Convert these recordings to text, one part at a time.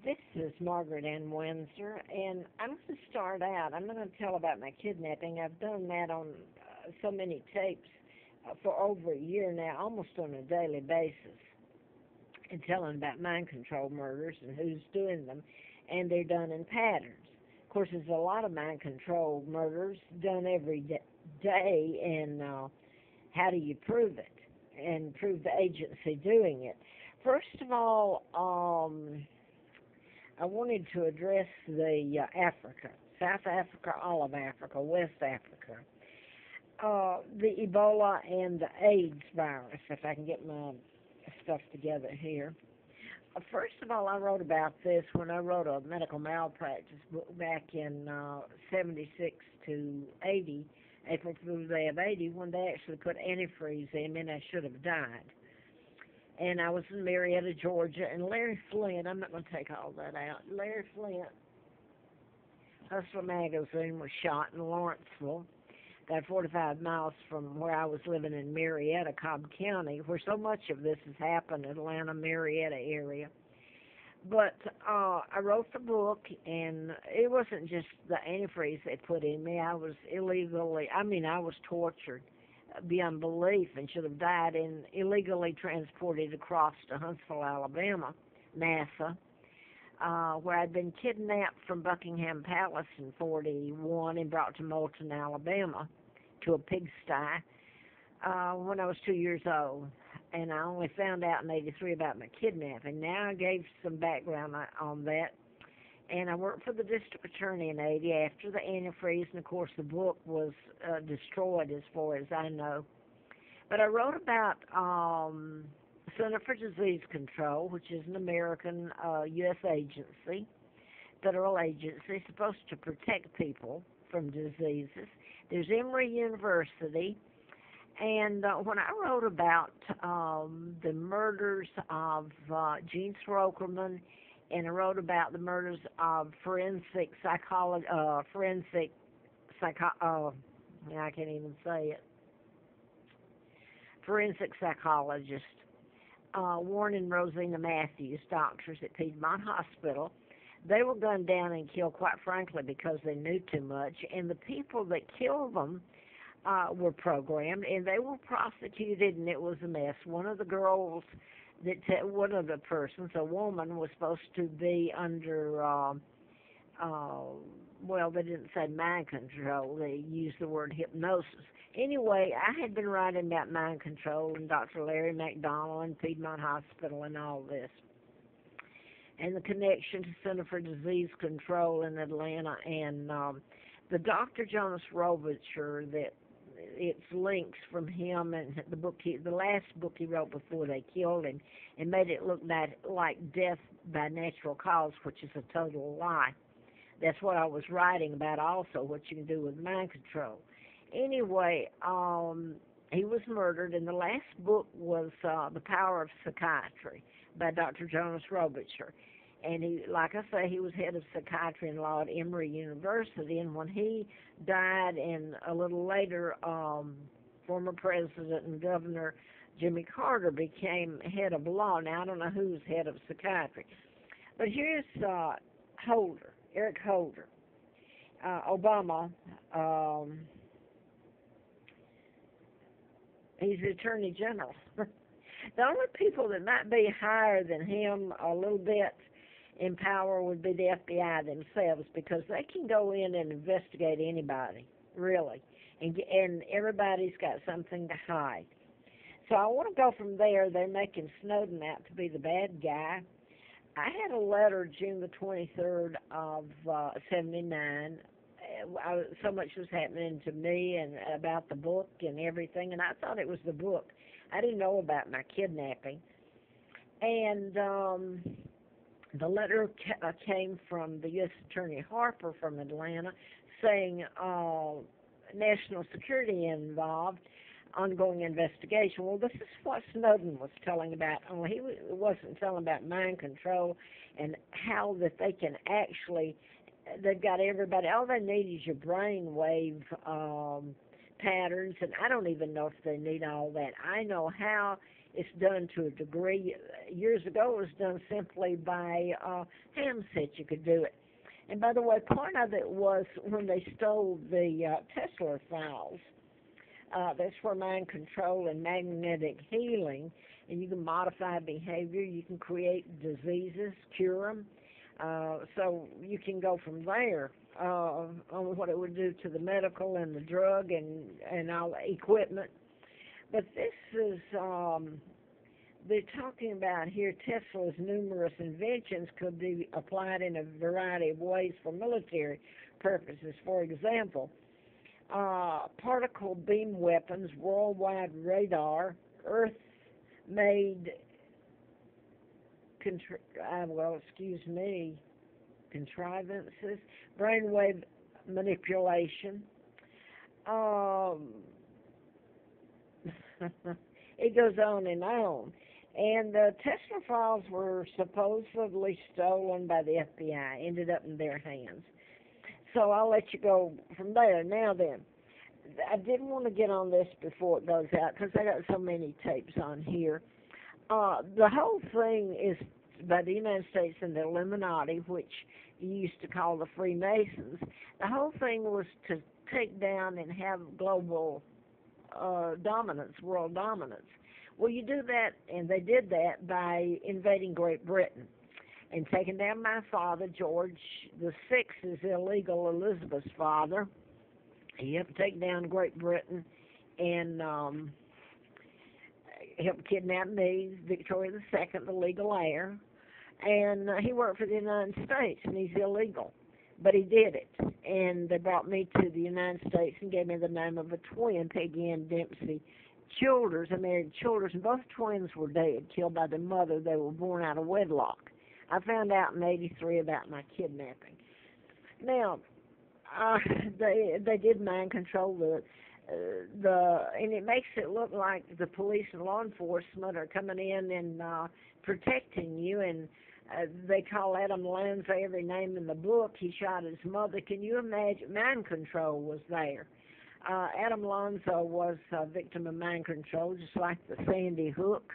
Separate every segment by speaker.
Speaker 1: This is Margaret Ann Windsor, and I'm going to start out. I'm going to tell about my kidnapping. I've done that on so many tapes for over a year now, almost on a daily basis, and telling about mind control murders and who's doing them, and they're done in patterns. Of course, there's a lot of mind control murders done every day, and how do you prove it and prove the agency doing it? First of all, I wanted to address the Africa, South Africa, all of Africa, West Africa, the Ebola and the AIDS virus, if I can get my stuff together here. First of all, I wrote about this when I wrote a medical malpractice book back in 76 to 80, April Fool's Day of 80, when they actually put antifreeze in me and I should have died. And I was in Marietta, Georgia, and Larry Flint, I'm not going to take all that out, Larry Flint, Hustler Magazine, was shot in Lawrenceville, about 45 miles from where I was living in Marietta, Cobb County, where so much of this has happened, Atlanta, Marietta area. But I wrote the book, and it wasn't just the antifreeze they put in me. I was I was tortured beyond belief and should have died and illegally transported across to Huntsville, Alabama, NASA, where I'd been kidnapped from Buckingham Palace in 41 and brought to Moulton, Alabama, to a pigsty when I was 2 years old. And I only found out in 83 about my kidnapping. Now I gave some background on that. And I worked for the district attorney in 80 after the antifreeze, and of course the book was destroyed as far as I know. But I wrote about Center for Disease Control, which is an American U.S. agency, federal agency, supposed to protect people from diseases. There's Emory University, and when I wrote about the murders of Gene Strokerman, and I wrote about the murders of I can't even say it, forensic psychologist, Warren and Rosina Matthews, doctors at Piedmont Hospital. They were gunned down and killed, quite frankly, because they knew too much, and the people that killed them were programmed, and they were prosecuted, and it was a mess. One of the girls, one of the persons, a woman, was supposed to be under, they didn't say mind control, they used the word hypnosis. Anyway, I had been writing about mind control and Dr. Larry McDonald and Piedmont Hospital and all this, and the connection to Center for Disease Control in Atlanta, and the Dr. Jonas Robicher, that it's links from him and the last book he wrote before they killed him, and made it look like death by natural cause, which is a total lie. That's what I was writing about also, what you can do with mind control. Anyway, he was murdered, and the last book was The Power of Psychiatry by Dr. Jonas Robicher. And he, like I say, he was head of psychiatry and law at Emory University. And when he died, and a little later, former president and governor Jimmy Carter became head of law. Now, I don't know who's head of psychiatry. But here's Eric Holder, Obama. He's the Attorney General. The only people that might be higher than him a little bit in power would be the FBI themselves, because they can go in and investigate anybody, really, and everybody's got something to hide. So I want to go from there. They're making Snowden out to be the bad guy. I had a letter June the 23rd of 79. So much was happening to me and about the book and everything, and I thought it was the book. I didn't know about my kidnapping. And the letter came from the U.S. Attorney Harper from Atlanta, saying national security involved, ongoing investigation. Well, this is what Snowden was telling about. Only he wasn't telling about mind control and how that they can actually, they've got everybody, all they need is your brain wave patterns, and I don't even know if they need all that. I know how It's done to a degree. Years ago, it was done simply by handset. You could do it. And by the way, part of it was when they stole the Tesla files. That's where mind control and magnetic healing, and you can modify behavior. You can create diseases, cure them. So you can go from there on what it would do to the medical and the drug and all the equipment. But this is, they're talking about here Tesla's numerous inventions could be applied in a variety of ways for military purposes. For example, particle beam weapons, worldwide radar, Earth-made contrivances, brainwave manipulation. It goes on and on. And the Tesla files were supposedly stolen by the FBI, ended up in their hands. So I'll let you go from there. Now then, I didn't want to get on this before it goes out because I got so many tapes on here. The whole thing is by the United States and the Illuminati, which you used to call the Freemasons. The whole thing was to take down and have global dominance, world dominance. Well, you do that, and they did that by invading Great Britain and taking down my father, George the Sixth, is illegal Elizabeth's father. He helped take down Great Britain and helped kidnap me, Victoria the Second, the legal heir. And he worked for the United States, and he's illegal. But he did it. And they brought me to the United States and gave me the name of a twin, Peggy Ann Dempsey Childers. I married Childers, and both twins were dead, killed by their mother. They were born out of wedlock. I found out in '83 about my kidnapping. Now, they did mind control and it makes it look like the police and law enforcement are coming in and protecting you, and they call Adam Lanza every name in the book. He shot his mother. Can you imagine? Mind control was there. Adam Lanza was a victim of mind control, just like the Sandy Hook,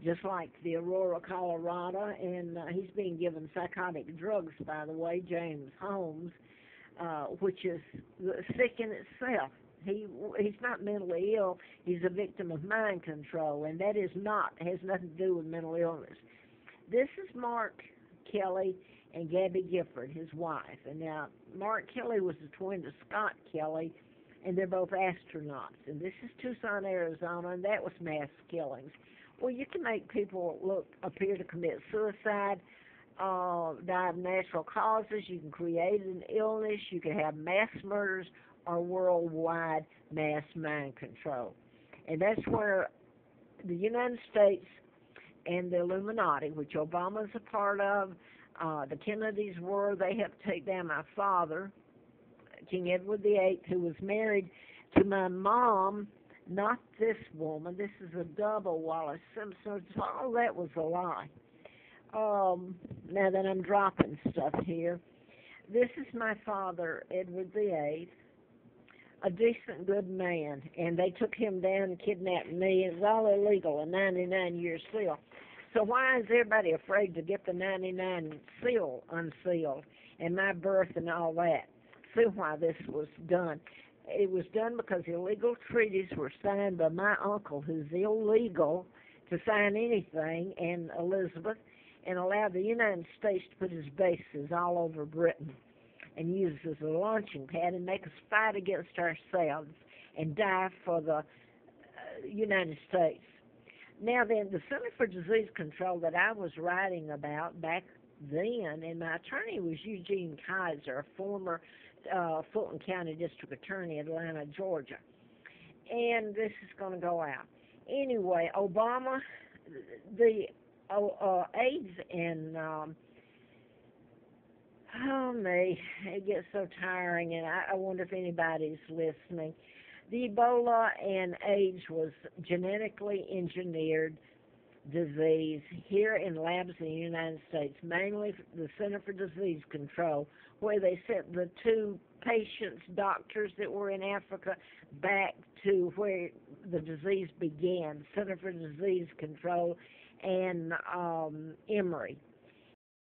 Speaker 1: just like the Aurora, Colorado, and he's being given psychotic drugs, by the way, James Holmes, which is sick in itself. He's not mentally ill. He's a victim of mind control, and that has nothing to do with mental illness. This is Mark Kelly and Gabby Gifford, his wife. And now, Mark Kelly was the twin to Scott Kelly, and they're both astronauts. And this is Tucson, Arizona, and that was mass killings. Well, you can make people appear to commit suicide, die of natural causes. You can create an illness. You can have mass murders or worldwide mass mind control. And that's where the United States and the Illuminati, which Obama's a part of, the Kennedys were, they helped take down my father, King Edward VIII, who was married to my mom, not this woman. This is a double, Wallace Simpson. So all that was a lie. Now that I'm dropping stuff here, this is my father, Edward VIII, a decent, good man, and they took him down and kidnapped me. It was all illegal, a 99-year seal. So why is everybody afraid to get the 99 seal unsealed and my birth and all that? See why this was done. It was done because illegal treaties were signed by my uncle, who's illegal to sign anything, and Elizabeth, and allowed the United States to put his bases all over Britain and use as a launching pad and make us fight against ourselves and die for the United States. Now then, the Center for Disease Control that I was writing about back then, and my attorney was Eugene Kaiser, a former Fulton County District Attorney, Atlanta, Georgia. And this is going to go out. Anyway, Obama, the AIDS and it gets so tiring, and I wonder if anybody's listening. The Ebola and AIDS was genetically engineered disease here in labs in the United States, mainly the Center for Disease Control, where they sent the two patients, doctors that were in Africa, back to where the disease began, Center for Disease Control and Emory.